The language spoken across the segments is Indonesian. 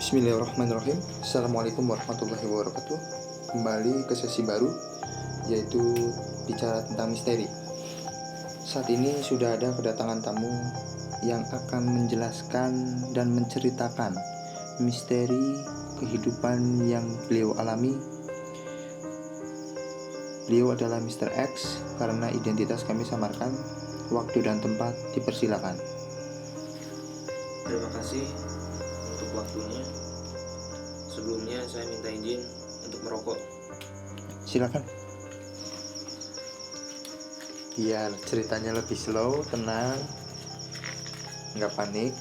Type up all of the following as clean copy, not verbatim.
Bismillahirrahmanirrahim. Assalamualaikum warahmatullahi wabarakatuh. Kembali ke sesi baru, yaitu bicara tentang misteri. Saat ini sudah ada kedatangan tamu yang akan menjelaskan dan menceritakan misteri kehidupan yang beliau alami. Beliau adalah Mr. X karena identitas kami samarkan. Waktu dan tempat dipersilakan. Terima kasih untuk waktunya. Sebelumnya saya minta izin untuk merokok. Silakan. Biar ceritanya lebih slow, tenang, nggak panik.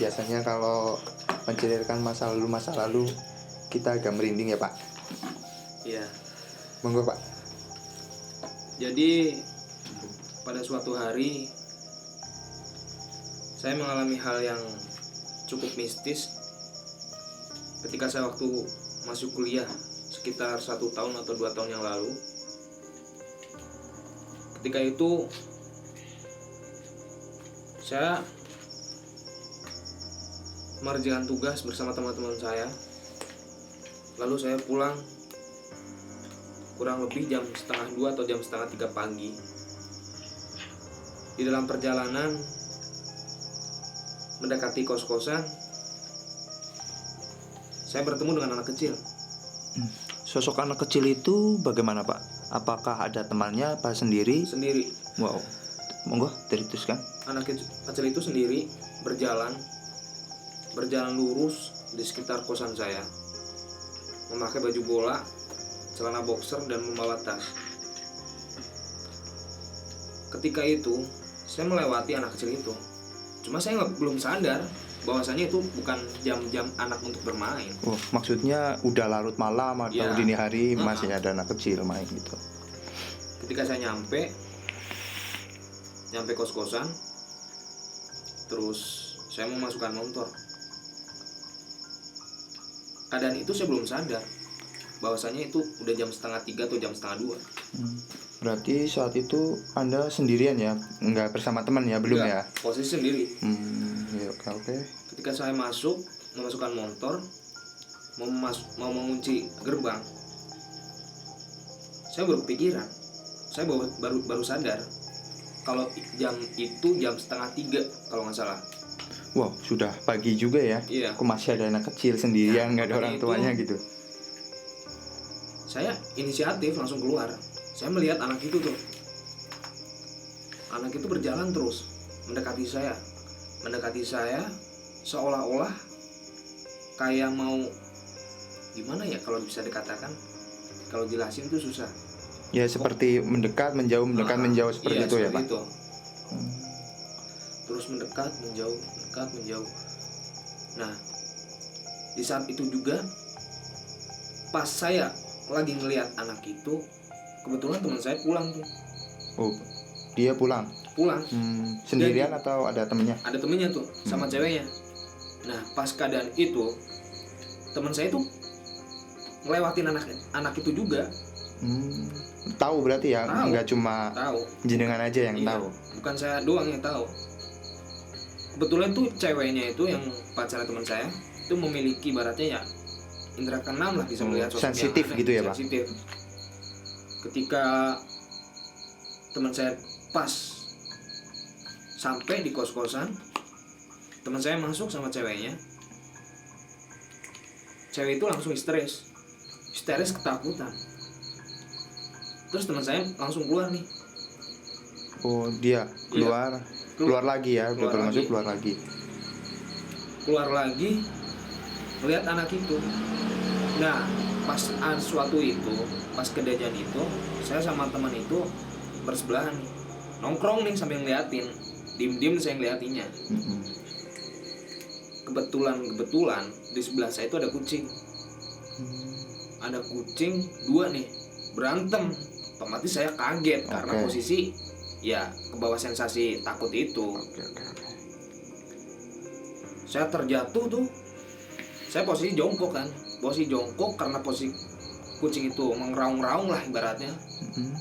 Biasanya kalau menceritakan masa lalu kita agak merinding ya Pak. Iya. Monggo Pak. Jadi pada suatu hari saya mengalami hal yang cukup mistis ketika saya waktu masuk kuliah sekitar 1 tahun atau 2 tahun yang lalu. Ketika itu saya mengerjakan tugas bersama teman-teman saya. Lalu saya pulang kurang lebih jam 1:30 atau jam 2:30 pagi. Di dalam perjalanan mendekati kos-kosan, saya bertemu dengan anak kecil. Sosok anak kecil itu bagaimana Pak? Apakah ada temannya apa sendiri? Sendiri. Wow. Monggo diteruskan. Anak kecil itu sendiri berjalan lurus di sekitar kosan saya, memakai baju bola, celana boxer, dan membawa tas. Ketika itu saya melewati anak kecil itu. Cuma saya belum sadar bahwasanya itu bukan jam-jam anak untuk bermain. Oh, maksudnya udah larut malam atau Ya. dini hari masih ada anak kecil main gitu. Ketika saya nyampe kos-kosan, terus saya memasukkan motor. Keadaan itu saya belum sadar bahwasanya itu udah jam 2:30 atau jam 2:30. Berarti saat itu Anda sendirian ya? Nggak bersama teman ya? Belum ya? Posisi sendiri. Ya, oke. Ketika saya memasukkan motor, mau mengunci gerbang, saya baru kepikiran. Saya baru sadar kalau jam itu jam 2:30 kalau nggak salah. Wow, sudah pagi juga ya? Iya. Kok masih ada anak kecil sendirian, nggak ada orang tuanya gitu? Saya inisiatif langsung keluar. Saya melihat anak itu tuh. Anak itu berjalan terus mendekati saya seolah-olah kayak mau gimana ya kalau bisa dikatakan, kalau jelasin tuh susah. Ya seperti mendekat, menjauh, menjauh seperti itu ya Pak? Itu. Terus mendekat, menjauh. Nah, di saat itu juga pas saya lagi ngelihat anak itu, kebetulan teman saya pulang tuh. Oh, dia pulang? Sendirian atau ada temennya? Ada temennya tuh, sama ceweknya. Nah, pas keadaan itu, teman saya tuh ngelewatin anak itu juga. Tahu berarti ya? Tahu. Nggak cuma Tahu. jenengan aja yang Iya, tahu? bukan saya doang yang tahu. Kebetulan tuh ceweknya itu yang pacar teman saya itu memiliki ibaratnya ya indera keenam lah, bisa melihat sosok sensitif yang aneh, gitu ya Pak? sensitif. Ketika teman saya pas sampai di kos-kosan, teman saya masuk sama ceweknya. Cewek itu langsung histeris ketakutan. Terus teman saya langsung keluar nih. Oh, dia keluar lagi ya? Udah masuk keluar lagi. Keluar lagi melihat anak itu. Nah, pas kejadian itu, saya sama teman itu bersebelahan nih, nongkrong nih sambil ngeliatin, diem saya ngeliatinnya. Kebetulan di sebelah saya itu ada kucing. Ada kucing 2 nih berantem. Otomatis saya kaget karena posisi ya kebawa sensasi takut itu. Saya terjatuh tuh. Saya posisi jongkok karena posisi kucing itu mengeraung-raung lah ibaratnya.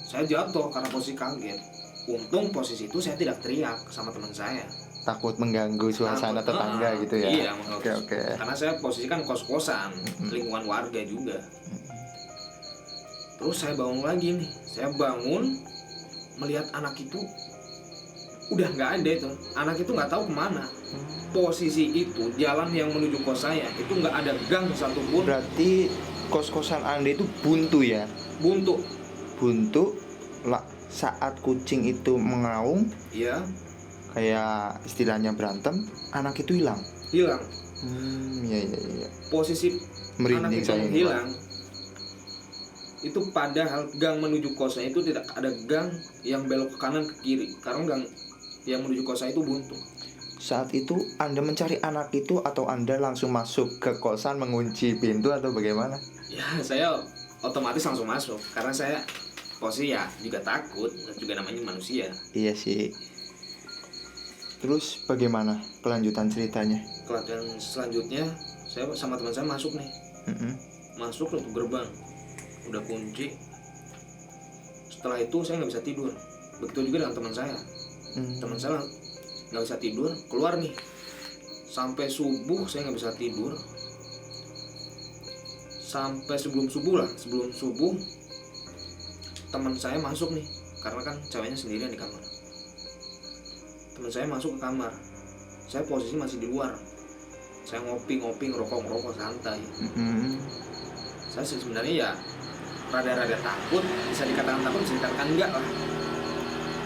Saya jatuh karena posisi kaget. Untung posisi itu saya tidak teriak sama teman saya. takut mengganggu suasana tetangga gitu ya. Iya, Oke. karena saya posisi kan kos-kosan, Mm-mm. lingkungan warga juga. Terus saya bangun lagi nih, saya bangun melihat anak itu udah nggak ada itu, anak itu nggak tahu kemana. Posisi itu jalan yang menuju kos saya itu nggak ada gang satupun. Berarti kos-kosan Anda itu buntu ya? Buntu. Saat kucing itu mengaum, Iya, kayak istilahnya berantem, anak itu hilang. hilang. Iya. Posisi Merinding anak itu saya ini, Pak. hilang. Itu padahal gang menuju kosnya itu tidak ada gang yang belok ke kanan ke kiri, karena gang yang menuju kosnya itu buntu. Saat itu Anda mencari anak itu atau Anda langsung masuk ke kosan mengunci pintu atau bagaimana? Ya, saya otomatis langsung masuk karena saya posisi ya juga takut, juga namanya manusia. Iya sih. Terus bagaimana kelanjutan ceritanya? Kelanjutan selanjutnya saya sama teman saya masuk nih. Masuk ke gerbang, udah kunci. Setelah itu saya nggak bisa tidur. Begitu juga dengan teman saya. Teman saya nggak bisa tidur, keluar nih. Sampai subuh saya nggak bisa tidur. Sampai sebelum subuh teman saya masuk nih, karena kan ceweknya sendirian di kamar. Teman saya masuk ke kamar, saya posisi masih di luar. Saya ngopi ngerokok santai. Saya sebenarnya ya rada-rada takut, bisa dikatakan takut, bisa dikatakan enggak lah.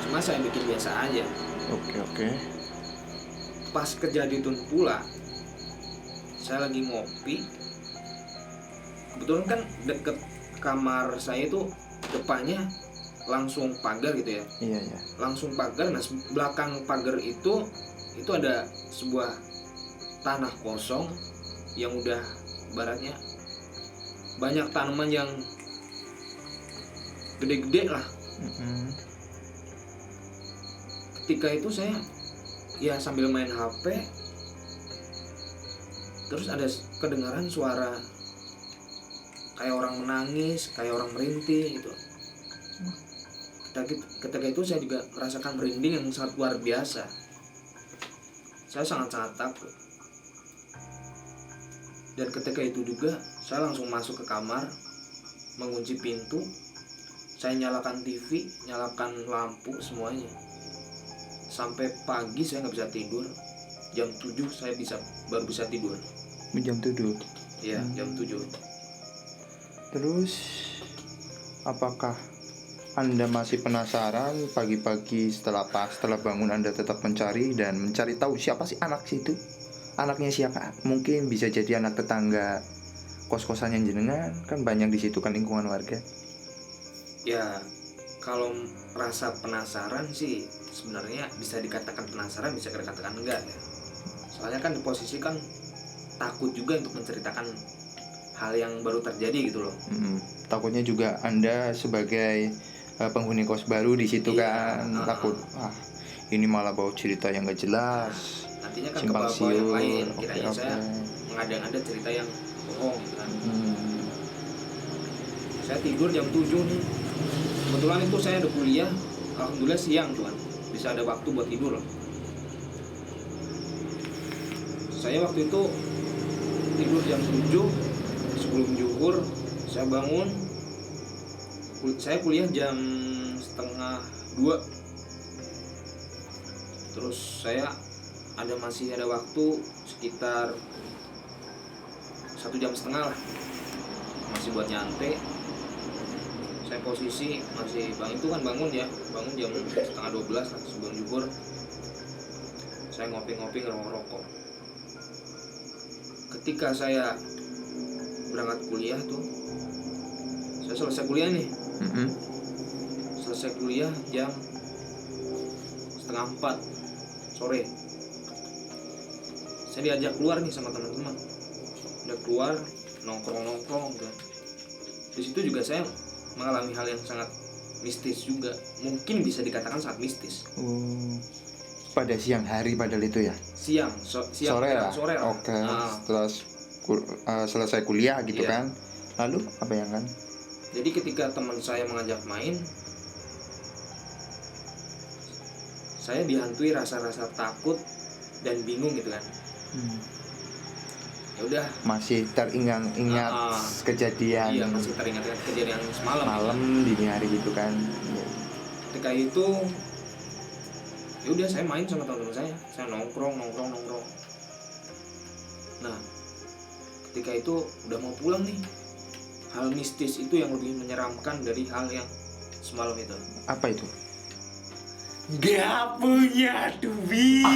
Cuma saya bikin biasa aja. Oke. Pas kejadian itu pula, saya lagi ngopi. Kebetulan kan deket kamar saya itu depannya langsung pagar gitu ya. Iya. Langsung pagar. Nah, belakang pagar itu ada sebuah tanah kosong yang udah baratnya banyak tanaman yang gede-gede lah. Ketika itu saya ya sambil main HP, terus ada kedengaran suara kayak orang menangis, kayak orang merintih gitu. Ketika itu saya juga merasakan merinding yang sangat luar biasa. Saya sangat-sangat takut. Dan ketika itu juga saya langsung masuk ke kamar, mengunci pintu, saya nyalakan TV, nyalakan lampu semuanya. Sampai pagi saya nggak bisa tidur. Jam 7 saya baru bisa tidur. Jam 7. Iya, jam 7. Terus apakah Anda masih penasaran pagi-pagi setelah bangun Anda tetap mencari tahu siapa sih anak situ? Anaknya siapa? Mungkin bisa jadi anak tetangga kos-kosan yang jenengan, kan banyak di situ kan lingkungan warga. Ya, kalau rasa penasaran sih sebenarnya bisa dikatakan penasaran, bisa dikatakan enggak ya. Soalnya kan di posisi kan takut juga untuk menceritakan hal yang baru terjadi gitu loh. Takutnya juga Anda sebagai penghuni kos baru di situ kan takut. Ini malah bawa cerita yang gak jelas. Nantinya kan simpang kebawa yang siur. lain. Kiranya Oke. saya mengada-ngada cerita yang bohong gitu kan. Saya tidur jam 7 nih. Kebetulan itu saya ada kuliah. Alhamdulillah siang tuh kan, bisa ada waktu buat tidur loh. Saya waktu itu tidur jam 7 sebelum zuhur. Saya bangun, saya kuliah jam 1:30. Terus saya masih ada waktu sekitar 1,5 jam lah, masih buat nyantai. Saya posisi masih bangun jam 11:30 lah sebelum zuhur. Saya ngopi ngerokok. Ketika saya berangkat kuliah tuh, saya selesai kuliah nih. Selesai kuliah jam 3:30 sore. Saya diajak keluar nih sama teman-teman. Udah keluar nongkrong kan. Di situ juga saya mengalami hal yang sangat mistis juga. Mungkin bisa dikatakan sangat mistis. Pada siang hari padahal itu ya? Siang sore lah. Oke. Setelah selesai kuliah gitu iya. kan. Lalu apa yang kan? Jadi ketika teman saya mengajak main, saya dihantui rasa-rasa takut dan bingung gitu kan. Ya udah, Masih teringat-ingat kejadian. iya masih teringat kejadian semalam. Malam dini hari gitu kan. Ketika itu ya udah saya main sama teman-teman saya nongkrong. Nah, ketika itu udah mau pulang nih, hal mistis itu yang lebih menyeramkan dari hal yang semalam itu. Apa itu? Gak punya duit.